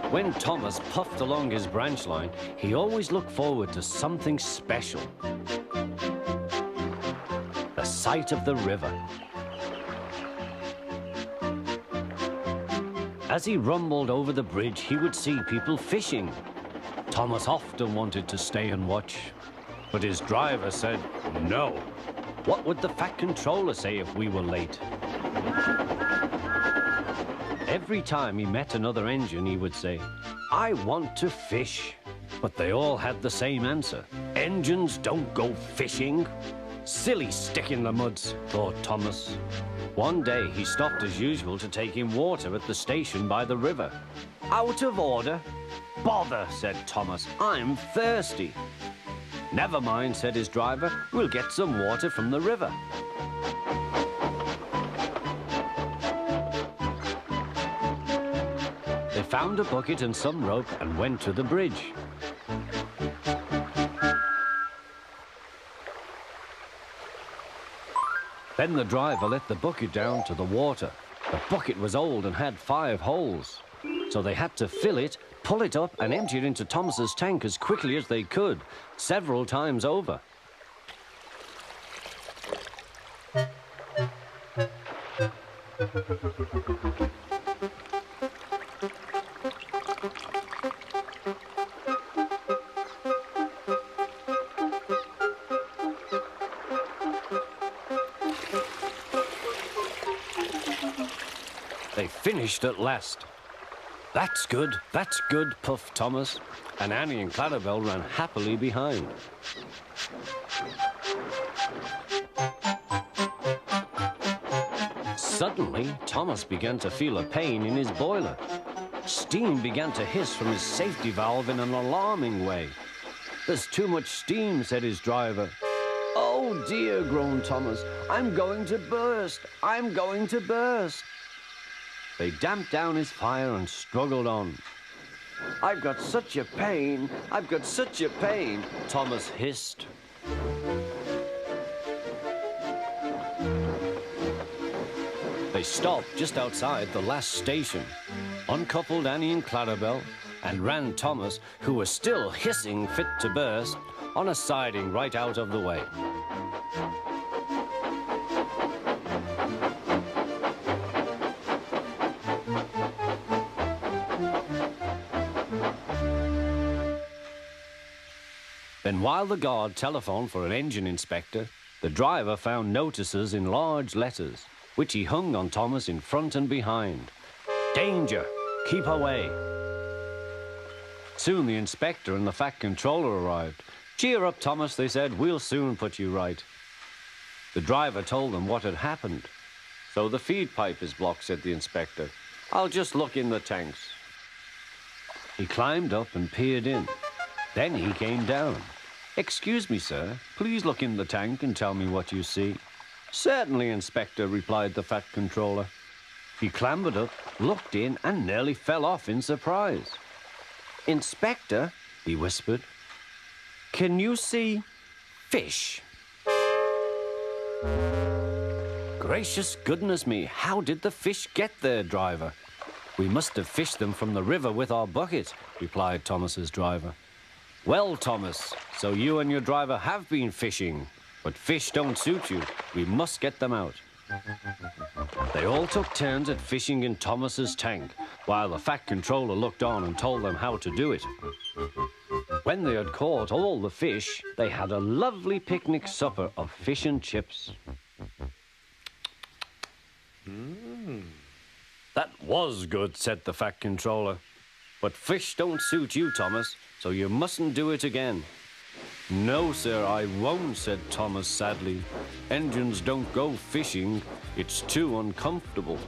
When Thomas puffed along his branch line, he always looked forward to something special. The sight of the river. As he rumbled over the bridge, he would see people fishing. Thomas often wanted to stay and watch, but his driver said no. What would the Fat Controller say if we were late? Every time he met another engine, he would say, "I want to fish." But they all had the same answer. Engines don't go fishing. Silly stick in the muds, thought Thomas. One day he stopped as usual to take in water at the station by the river. Out of order? Bother, said Thomas. I'm thirsty. Never mind, said his driver. We'll get some water from the river. They found a bucket and some rope and went to the bridge. Then the driver let the bucket down to the water. The bucket was old and had 5 holes. So they had to fill it, pull it up and empty it into Thomas's tank as quickly as they could, several times over. They finished at last. That's good, puffed Thomas, and Annie and Clarabelle ran happily behind. Suddenly, Thomas began to feel a pain in his boiler. Steam began to hiss from his safety valve in an alarming way. There's too much steam, said his driver. Oh dear, groaned Thomas. I'm going to burst. I'm going to burst. They damped down his fire and struggled on. I've got such a pain. I've got such a pain, Thomas hissed. They stopped just outside the last station, uncoupled Annie and Clarabelle, and ran Thomas, who was still hissing fit to burst, on a siding right out of the way. Then while the guard telephoned for an engine inspector, the driver found notices in large letters, which he hung on Thomas in front and behind. Danger! Keep away! Soon the inspector and the Fat Controller arrived. Cheer up, Thomas, they said. We'll soon put you right. The driver told them what had happened. So the feed pipe is blocked, said the inspector. I'll just look in the tanks. He climbed up and peered in. Then he came down. Excuse me, sir. Please look in the tank and tell me what you see. Certainly, Inspector, replied the Fat Controller. He clambered up, looked in, and nearly fell off in surprise. Inspector, he whispered, can you see fish? Gracious goodness me, how did the fish get there, driver? We must have fished them from the river with our bucket, replied Thomas's driver. Well, Thomas, so you and your driver have been fishing, but fish don't suit you. We must get them out. They all took turns at fishing in Thomas's tank, while the Fat Controller looked on and told them how to do it. When they had caught all the fish, they had a lovely picnic supper of fish and chips. That was good, said the Fat Controller. But fish don't suit you, Thomas, so you mustn't do it again. No, sir, I won't, said Thomas sadly. Engines don't go fishing. It's too uncomfortable.